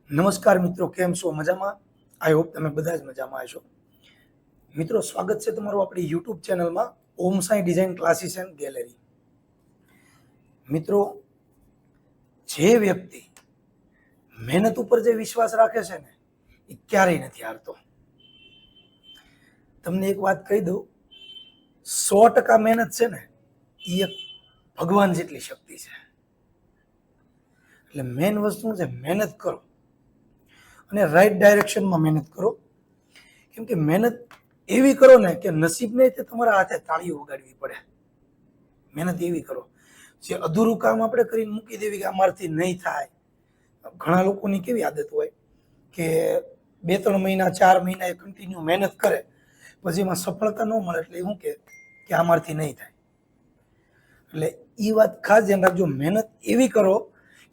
નમસ્કાર મિત્રો, કેમ છો? મજામાં? આઈ હોપ તમે બધા જ મજામાં હશો. મિત્રો, સ્વાગત છે તમારું આપણી યુટ્યુબ ચેનલમાં Om Sai design classes and gallery. મિત્રો, જે વ્યક્તિ મહેનત ઉપર જે વિશ્વાસ રાખે છે ને એ ક્યારેય નથી હારતો. તમને એક વાત કહી દઉં, 100% મહેનત છે ને એ એક ભગવાન જેટલી શક્તિ છે. એટલે મેઇન વસ્તુ છે મહેનત કરો અને રાઈટ ડાયરેક્શનમાં મહેનત કરો. કેમ કે મહેનત એવી કરો ને કે નસીબ નહીં તે તમારા હાથે તાળીઓ વગાડવી પડે. મહેનત એવી કરો, જે અધૂરું કામ આપણે કરીને મૂકી દેવી કે અમારથી નહીં થાય. ઘણા લોકોની કેવી આદત હોય કે 2-3 મહિના 4 મહિના એ કન્ટિન્યુ મહેનત કરે, પછી એમાં સફળતા ન મળે એટલે શું કે અમારથી નહીં થાય. એટલે એ વાત ખાસ ધ્યાન રાખજો, મહેનત એવી કરો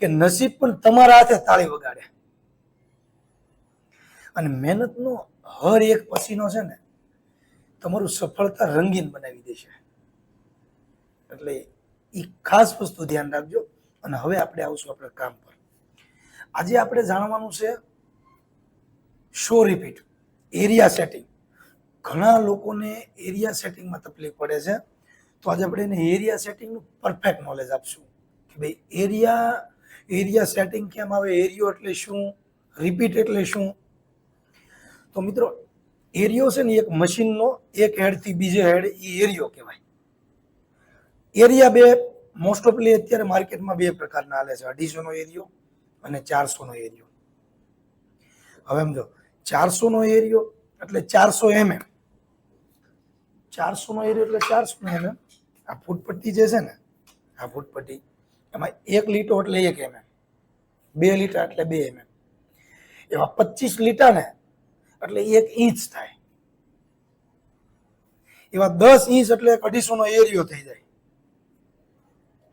કે નસીબ પણ તમારા હાથે તાળી વગાડે. અને મહેનતનો હર એક પસીનો છે ને તમારું સફળતા રંગીન બનાવી દેશે. એટલે એ ખાસ વસ્તુ ધ્યાન રાખજો. અને હવે આપણે આવશું આપણા કામ પર. આજે આપણે જાણવાનું છે શો રિપીટ, એરિયા સેટિંગ. ઘણા લોકોને એરિયા સેટિંગમાં તકલીફ પડે છે, તો આજે આપણે એને એરિયા સેટિંગનું પરફેક્ટ નોલેજ આપશું કે ભાઈ એરિયા સેટિંગ કેમ આવે, એરિયો એટલે શું, રિપીટ એટલે શું. તો મિત્રો, એરિયો છે ને એક મશીનનો એક હેડથી બીજે હેડ એ એરિયો કહેવાય. એરિયા બે મોસ્ટ ઓફલી અત્યારે માર્કેટમાં બે પ્રકારના હાલે છે, 250 નો એરિયો અને 400 નો એરિયો. હવે સમજો, 400 નો એરિયો એટલે 400 mm. 400 નો એરિયો એટલે 400 mm. આ ફૂટપટ્ટી જે છે ને, આ ફૂટપટ્ટી એમાં 1 લીટર એટલે 1 mm, 2 લીટર એટલે 2 mm, એવા 25 લીટર ને એટલે 1 ઇંચ થાય. એવા 10 ઇંચ એટલે 250 નો એરિયો થઈ જાય.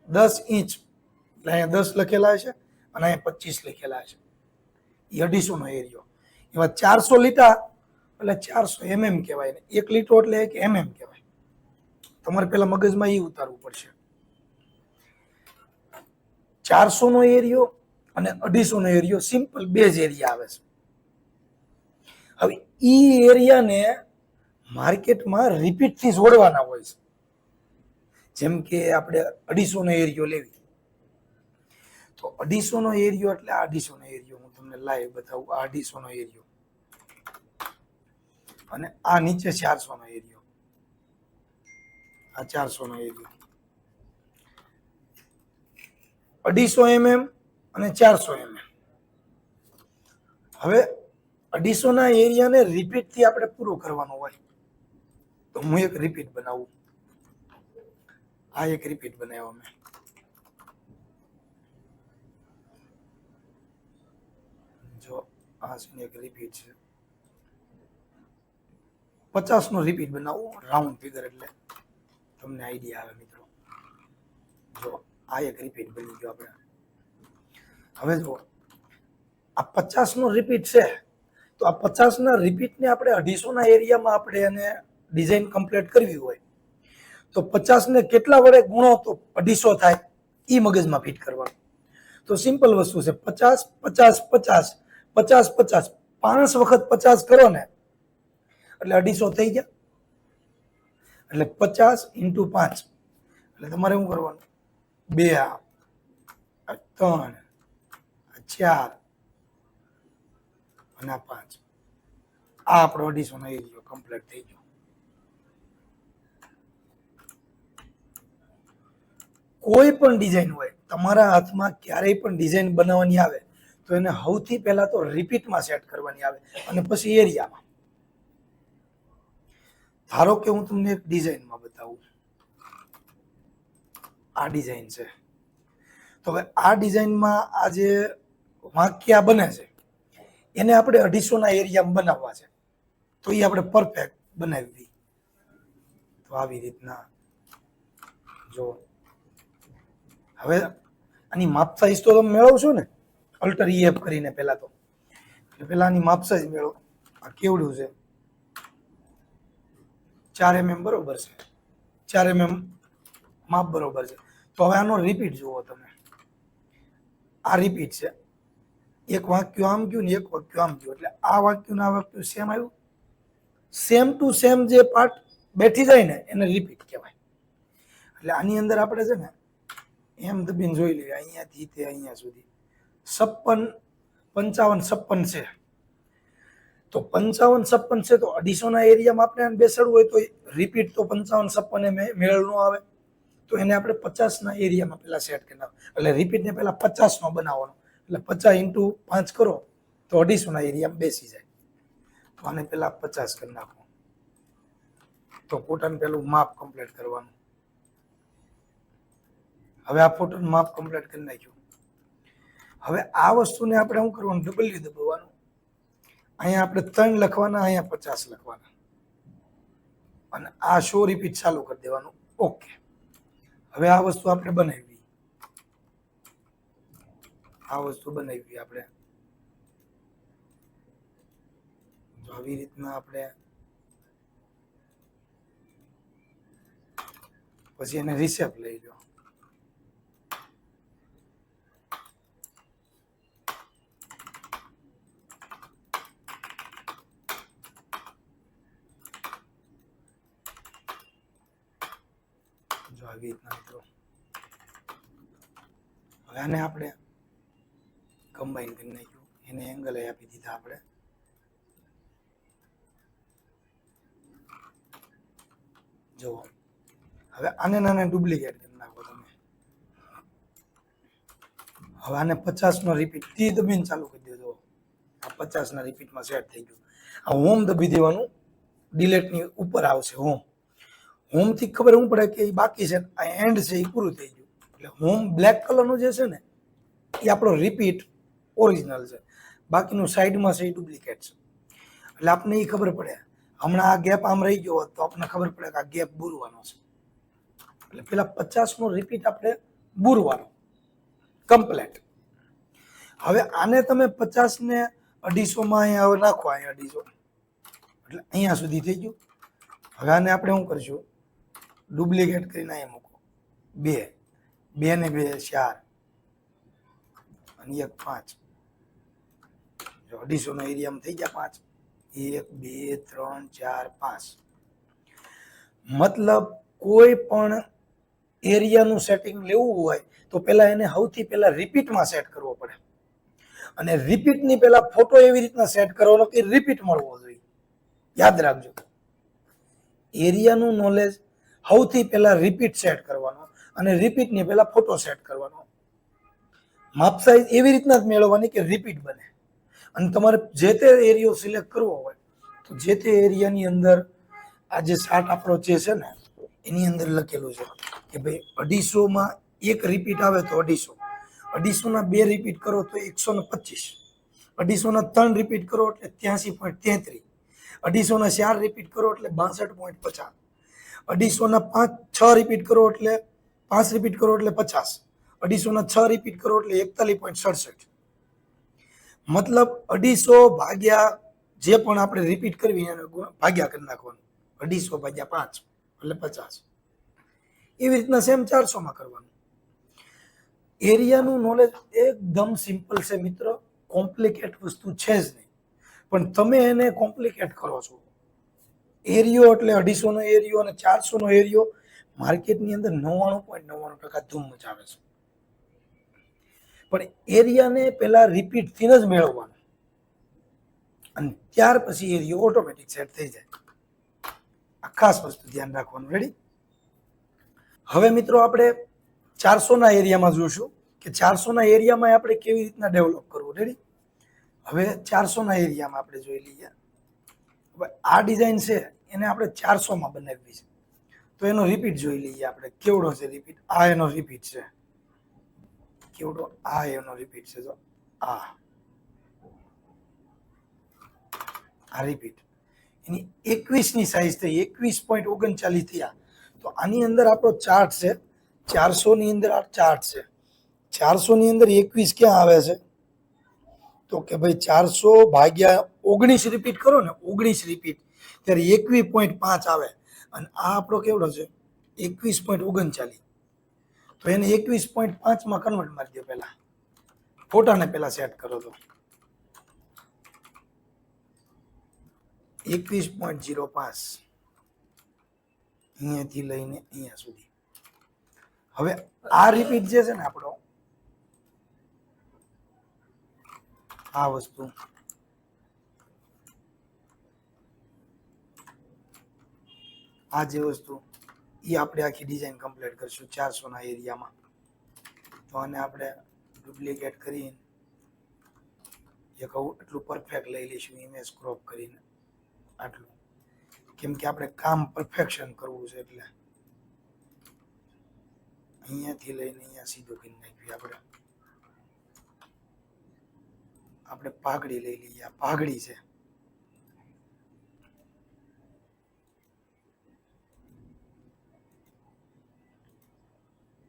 10 ઇંચ એટલે અહીંયા 10 લખેલા છે અને અહીંયા 25 લખેલા છે, એ 250 નો એરિયો. એવા 400 લીટર એટલે 400 mm કહેવાય ને 1 લીટર એટલે 1 mm કહેવાય. તમારે પેલા મગજમાં એ ઉતારવું પડશે. 400 નો એરિયો અને 250 નો એરિયો સિમ્પલ બે જ એરિયા આવે છે. હવે ઈ એરિયાને માર્કેટમાં રિપીટથી જોડવાના હોય છે. જેમ કે આપણે 250 નો એરિયો લેવી, તો 250 નો એરિયો એટલે આ 250 નો એરિયો હું તમને લાઈવ બતાવું. આ 250 નો એરિયો અને આ નીચે 400 નો એરિયો, આ 400 નો એરિયો. 250 mm અને 400 mm. હવે 250 ના એરિયાને રિપીટથી આપણે પૂરું કરવાનું હોય, તો હું એક રિપીટ બનાવું. આ એક રિપીટ બનાવ્યો મેં. જો આ એક રિપીટ છે, 50 નો રિપીટ બનાવું, રાઉન્ડ ફિગર એટલે તમને આઈડિયા આવે મિત્રો. જો આ એક રિપીટ બની ગયો આપણે. હવે જો આ 50 નો રિપીટ છે, તો આ 50 ના રિપીટને આપણે 250 ના એરિયામાં આપણે એને ડિઝાઇન કમ્પ્લીટ કરવી હોય તો 50 ને કેટલા વડે ગુણો તો 250 થાય, એ મગજમાં ફિટ કરવાનું. તો સિમ્પલ વસ્તુ છે, 50 50 50 50 50 5 વખત 50 કરો ને એટલે 250 થઈ ગયા. એટલે 50 × 5 એટલે તમારે શું કરવાનું, 2 3 4 અને 5. આ આપણો 250 નો એરિયો કમ્પ્લીટ થઈ ગયો. કોઈ પણ ડિઝાઇન હોય, તમારા હાથમાં ક્યારેય પણ ડિઝાઇન બનાવવાની આવે તો એને સૌથી પહેલા તો રિપીટમાં સેટ કરવાની આવે અને પછી એરિયામાં. ધારો કે હું તમને એક ડિઝાઇનમાં બતાવું. આ ડિઝાઇન છે, તો હવે આ ડિઝાઇનમાં આ જે વાંકિયા બને છે એને આપણે 250 ના એરિયામાં બનાવવા છે, તો એ આપણે પરફેક્ટ બનાવી. તો આવી રીતના જો. હવે આની માપ સાઈઝ તો તમે મેળવશો ને, અલ્ટર EF કરીને. પહેલા તો પહેલા આની માપ સાઈઝ મેળવો. આ કેવડું છે, 4 mm બરોબર છે, 4 mm માપ બરોબર છે. તો હવે આનો રિપીટ જુઓ તમે. આ રિપીટ છે, એક વાક્ય આમ ગયું ને એક વાક્ય આમ ગયું, એટલે આ વાક્ય ને આ વાક્ય સેમ આવ્યું. સેમ ટુ સેમ જે પાર્ટ બેઠી જાય ને એને રિપીટ કહેવાય. એટલે આની અંદર આપણે છે ને એમ દબીને જોઈ લઈએ, અહીંયાથી તે અહીંયા સુધી 56, 55, 56 છે. તો 55, 56 છે તો 250 ના એરિયામાં આપણે બેસાડવું હોય તો રિપીટ તો 55, 56 મેળ ન આવે, તો એને આપણે 50 ના એરિયામાં પેલા સેટ કરી નાખો. એટલે રિપીટને પેલા 50 નો બનાવવાનો, એટલે 50 × 5 કરો તો 250 ના એરિયામાં બેસી જાય. તો આને પેલા 50 કરી નાખો. તો ફોટાનું પેલું માપ કમ્પ્લીટ કરવાનું. હવે આ ફોટાનું માપ કમ્પ્લીટ કરી નાખ્યું. હવે આ વસ્તુને આપણે શું કરવાનું, ડબલ્યુ દબાવવાનું. અહીંયા આપણે 3 લખવાના, અહીંયા 50 લખવાના, અને આ શો રિપીટ ચાલુ કરી દેવાનું. ઓકે. હવે આ વસ્તુ આપણે બનાવી, આપણે તો આવી રીતના આપણે પછી એને રિસેપ લઈ લો. આવી રીતના મિત્રો હવે આને આપણે કમ્બાઈન કરી નાખ્યું, એને એંગલ આપી દીધા આપણે. જુઓ હવે આને નાને ડુપ્લિકેટ કરી નાખો તમે. હવે આને 50 નો રિપીટ તી દબીને ચાલુ કરી દેજો. આ 50 ના રિપીટમાં સેટ થઈ ગયું. આ હોમ દબી દેવાનું, ડિલેટ ની ઉપર આવશે હોમ. હોમ થી ખબર શું પડે કે એ બાકી છે, આ એન્ડ છે એ પૂરું થઈ ગયું. એટલે હોમ બ્લેક કલરનું જે છે ને એ આપણો રિપીટ ઓરિજિનલ છે, બાકીનું સાઈડમાં છે એ ડુપ્લિકેટ છે. એટલે આપણને એ ખબર પડે. હમણાં આ ગેપ આમ રહી ગયો હોત તો આપણને ખબર પડે કે આ ગેપ બૂરવાનો છે. એટલે પેલા 50 નો રિપીટ આપણે બૂરવાનો કમ્પ્લેટ. હવે આને તમે 50 ને 250 માં અહીંયા નાખો, અહીંયા 250, એટલે અહીંયા સુધી થઈ ગયું. હવે આને આપણે શું કરશું, ડુપ્લિકેટ કરીને અહીંયા મૂકો. 2 ને 2 4 અને 1 5. જો 250 ના એરિયામાં થઈ ગયા 5. 1 2 3 4 5. મતલબ કોઈ પણ એરિયાનું સેટિંગ લેવું હોય તો પેલા એને સૌથી પહેલા રિપીટમાં સેટ કરવો પડે, અને રિપીટની પહેલા ફોટો એવી રીતના સેટ કરવાનો કે રિપીટ મળવો જોઈએ. યાદ રાખજો, એરિયાનું નોલેજ સૌથી પહેલા રિપીટ સેટ કરવાનો, અને રિપીટની પહેલા ફોટો સેટ કરવાનો. માપ સાઈઝ એવી રીતના જ મેળવવાની કે રિપીટ બને. અને તમારે જે તે એરિયો સિલેક્ટ કરવો હોય તો જે તે એરિયાની અંદર આ જે ચાર્ટ આપણો જે છે ને એની અંદર લખેલું છે કે ભાઈ 250 માં એક રિપીટ આવે તો 250, 250 ના 2 રિપીટ કરો તો 125, 250 ના 3 રિપીટ કરો એટલે 83.33, 250 ના 4 રિપીટ કરો એટલે 62.50, 250 ના 6 રિપીટ કરો એટલે 5 રિપીટ કરો એટલે 50, 250 ના 6 રિપીટ કરો એટલે 41.67. મતલબ 250 ભાગ્યા જે પણ આપણે રિપીટ કરવી એને ભાગ્યા કરી નાખવાનું. 250 ભાગ્યા 5 એટલે 50. એવી રીતના સેમ 400 માં કરવાનું. એરિયાનું નોલેજ એકદમ સિમ્પલ છે મિત્રો, કોમ્પ્લિકેટ વસ્તુ છે જ નહીં, પણ તમે એને કોમ્પ્લિકેટ કરો છો. એરિયો એટલે 250 નો એરિયો અને 400 નો એરિયો માર્કેટની અંદર 99.99% ધૂમ મચાવે છે. પણ એરિયાને પેલા રિપીટ થી જ મેળવવાનું, અને ત્યાર પછી એરિયો ઓટોમેટિક સેટ થઈ જાય. આ ખાસ વસ્તુ ધ્યાન રાખવાનું. રેડી? હવે મિત્રો આપણે 400 ના એરિયામાં જોઈશું કે 400 ના એરિયામાં આપણે કેવી રીતના ડેવલપ કરવું. રેડી? હવે 400 ના એરિયામાં આપણે જોઈ લઈએ. હવે આ ડિઝાઇન છે એને આપણે 400 માં બનાવવી છે, તો એનો રિપીટ જોઈ લઈએ આપણે કેવડો છે રિપીટ. આ એનો રિપીટ છે કેવડો, આ એનો રિપીટ છે. જો આ રિપીટ એની 21 ની સાઈઝ થઈ, 21.39 થયા. તો આની અંદર આપણો ચાર્ટ છે 400 ની અંદર. આ ચાર્ટ છે 400 ની અંદર 21 ક્યાં આવે છે તો કે ભાઈ 400 ભાગ્યા 19 રિપીટ કરો ને, 19 રિપીટ ત્યારે 21.5 આવે. અને આ આપણો કેવડો છે 21.39. તો એને 21.5 માં કન્વર્ટ મારી દો. પહેલા ફોટાને પહેલા સેટ કરો તો 21.05 અહીંયાથી લઈને અહીંયા સુધી. હવે આ રિપીટ જે છે ને આપણો આ વસ્તુ આ જે વસ્તુ એ આપણે આખી ડિઝાઇન કમ્પ્લીટ કરશું 400 ના એરિયામાં. તો આને આપણે ડુપ્લિકેટ કરીને એક એટલું પરફેક્ટ લઈ લઈશું ઇમેજ ક્રોપ કરીને આટલું, કેમ કે આપણે કામ પરફેક્શન કરવું છે એટલે અહીંયાથી લઈને અહીંયા સીધું કરી નાખ્યું. આપણે પાઘડી લઈ લઈએ. આ પાઘડી છે.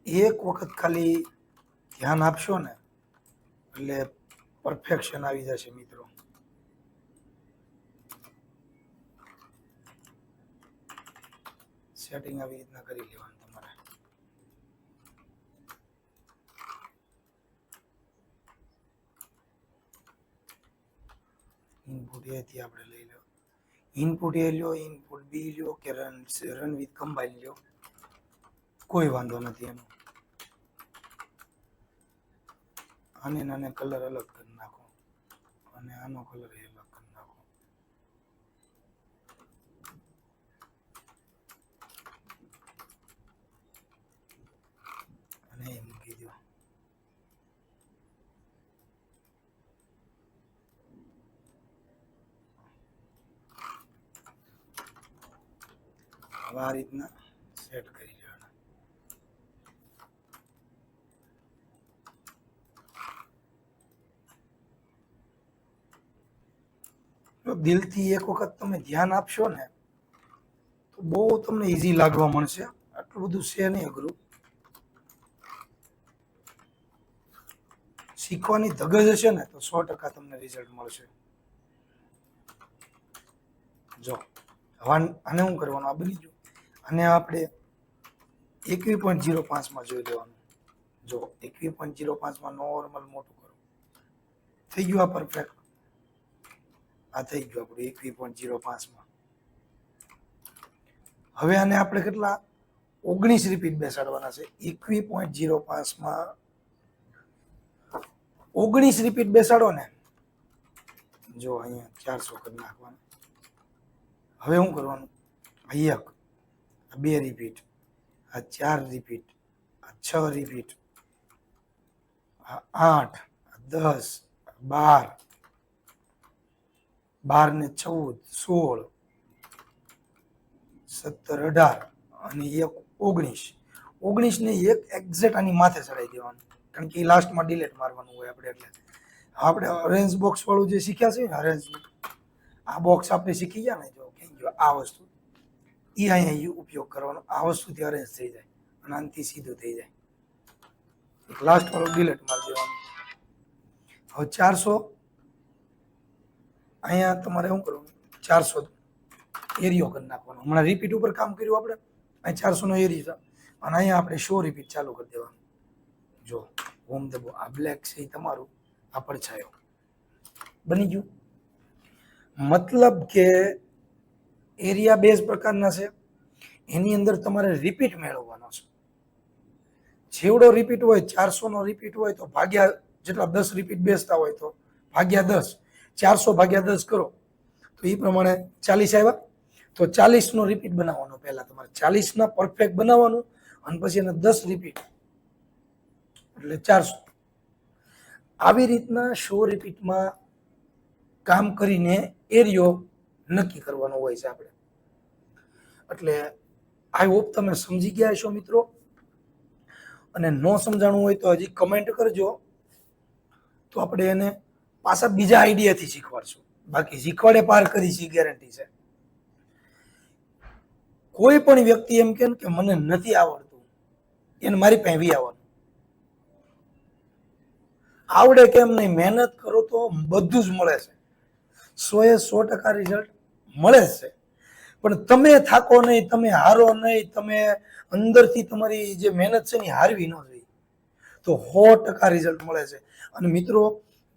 એક વખત ખાલી ધ્યાન આપશો ને એટલે પરફેક્શન આવી જશે મિત્રો. સેટિંગ આવી રીતના કરી લેવાનું તમારે. ઇનપુટ એથી આપણે લઈ લો. ઇનપુટ એ લ્યો, ઇનપુટ બી લ્યો કે રન વિથ કમ્બાઈન લ્યો, કોઈ વાંધો નથી એનો. આને કલર અલગ કરી નાખો અને આનો કલર અલગ કરી નાખો. અને એ મૂકી દો. હવે આ રીતના સેટ કરી લેવાના. દિલથી એક વખત તમે ધ્યાન આપશો ને તો બહુ તમને ઈઝી લાગવા મળશે. આટલું બધું છે નહીં અઘરું. શીખવાની ધગજ હશે ને તો 100% તમને રિઝલ્ટ મળશે. જો આને શું કરવાનું, આ બની ગયું. અને આપણે 21.05 માં જોઈ લેવાનું. જો 21.05 માં નોર્મલ મોટું કરો. થઈ ગયું આ પરફેક્ટ. આ થઈ ગયું આપણું 21.05 માં. હવે આને આપણે કેટલા 19 રિપીટ બેસાડવાના છે. 21.05 માં 19 રિપીટ બેસાડો ને, જો અહીંયા 400 કરી નાખવાનું. હવે શું કરવાનું, આ 2 રિપીટ, આ 4 રિપીટ, આ 6 રિપીટ, આ 8, આ 10, 12, 12 ને 14, 16, 17, 18 અને 19. 19 ને એક એક્ઝેક્ટ આની માથે ચડાવી દેવાનું, કારણ કે લાસ્ટમાં ડિલેટ મારવાનું હોય આપણે. એટલે આપણે અરેન્જ બોક્સ વાળું જે શીખ્યા છે ને, અરેન્જ આ બોક્સ આપણે શીખી ગયા ને, જો કઈ ગયો આ વસ્તુ એ અહીંયા ઉપયોગ કરવાનો. આ વસ્તુથી અરેન્જ થઈ જાય અને આનાથી સીધું થઈ જાય. એક લાસ્ટ વાળું ડિલેટ મારી દેવાનું. હવે 400 અહીંયા તમારે શું કરવાનું, 400 એરિયો કરી નાખવાનો. હમણાં રિપીટ ઉપર કામ કર્યું આપણે, અહીં 400 નો એરિયો અને અહીંયા આપણે 100 રિપીટ ચાલુ કરી દેવાનું. જો હોમ દબો, આ બ્લેક છે એ તમારું, આ પડછાયો બની ગયું. મતલબ કે એરિયા બેઝ પ્રકારના છે, એની અંદર તમારે રિપીટ મેળવવાનો છે. જેવડો રિપીટ હોય, 400 નો રિપીટ હોય તો ભાગ્યા જેટલા 10 રિપીટ બેસતા હોય તો ભાગ્યા 10, 400 ભાગ્યા 10 કરો તો એ પ્રમાણે 40 આવ્યા. તો 40 નો રિપીટ બનાવવાનો. પહેલા તમારે 40 ના પરફેક્ટ બનાવવાનું અને પછી એને 10 રિપીટ એટલે 400. આવી રીતના 100 રિપીટમાં કામ કરીને એરિયો નક્કી કરવાનો હોય છે આપણે. એટલે આઈ હોપ તમે સમજી ગયા છો મિત્રો. અને ન સમજાણું હોય તો હજી કમેન્ટ કરજો, તો આપણે એને પાછા બીજા આઈડિયાથી શીખવાડશું. બાકી શીખવાડે પાર કરી છે ગેરંટી છે. કોઈ પણ વ્યક્તિ એમ કે મને નથી આવડતું, એને મારી પાસે વી આવવાનું. આવડે કેમ નહીં, મહેનત કરો તો બધું જ મળે છે. 100% રિઝલ્ટ મળે જ છે. પણ તમે થાકો નહીં, તમે હારો નહીં, તમે અંદરથી તમારી જે મહેનત છે ને હારવી ન જોઈએ તો 100% રિઝલ્ટ મળે છે. અને મિત્રો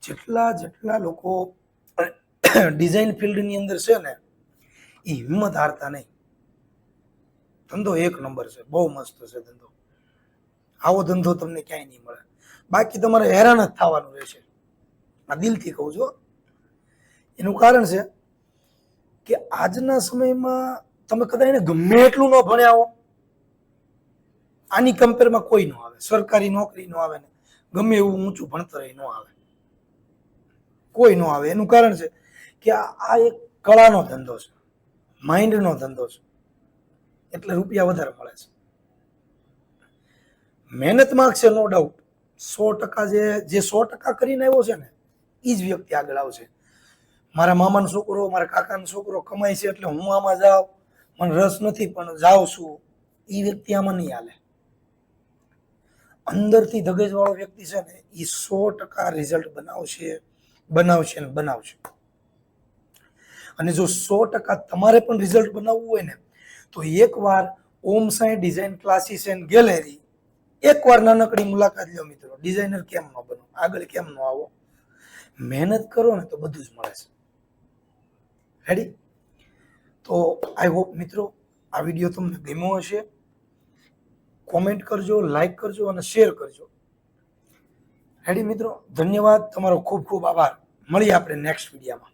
જેટલા લોકો ડિઝાઇન ફિલ્ડની અંદર છે ને એ હિંમત હારતા નહીં. ધંધો એક નંબર છે, બહુ મસ્ત છે ધંધો. આવો ધંધો તમને ક્યાંય નહીં મળે. બાકી તમારે હેરાન જ થવાનું રહેશે. આ દિલથી કહું છું. એનું કારણ છે કે આજના સમયમાં તમે કદાચ એને ગમે એટલું ન ભણ્યા હો, આની કમ્પેરમાં કોઈ ન આવે. સરકારી નોકરી ન આવે ને ગમે એવું ઊંચું ભણતર ન આવે, કોઈ ન આવે. એનું કારણ છે કે આ એક કળાનો ધંધો છે, માઇન્ડનો ધંધો છે, એટલે રૂપિયા વધારે મળે છે. મહેનત માંગશે નો ડાઉટ. 100% જે 100% કરીને આવ્યો છે ને એ જ વ્યક્તિ આગળ આવશે. મારા મામાનો છોકરો, મારા કાકાનો છોકરો કમાય છે એટલે હું આમાં જાઉં, મને રસ નથી પણ જાઉં છું, એ વ્યક્તિ આમાં નહીં હાલે. અંદરથી ધગજવાળો વ્યક્તિ છે ને એ 100% રિઝલ્ટ બનાવશે ને બનાવશે. અને જો 100% તમારે પણ રિઝલ્ટ બનાવવું હોય ને તો એકવાર Om Sai design classes and gallery એકવાર નાનકડી મુલાકાત લો મિત્રો. ડિઝાઇનર કેમ ન બનો, આગળ કેમ ન આવો? મહેનત કરો ને તો બધું જ મળે છે. રેડી? તો આઈ હોપ મિત્રો આ વિડીયો તમને ગમ્યો હશે. કોમેન્ટ કરજો, લાઈક કરજો અને શેર કરજો. રેડી મિત્રો? ધન્યવાદ, તમારો ખૂબ ખૂબ આભાર. મળીએ આપણે નેક્સ્ટ વિડીયોમાં.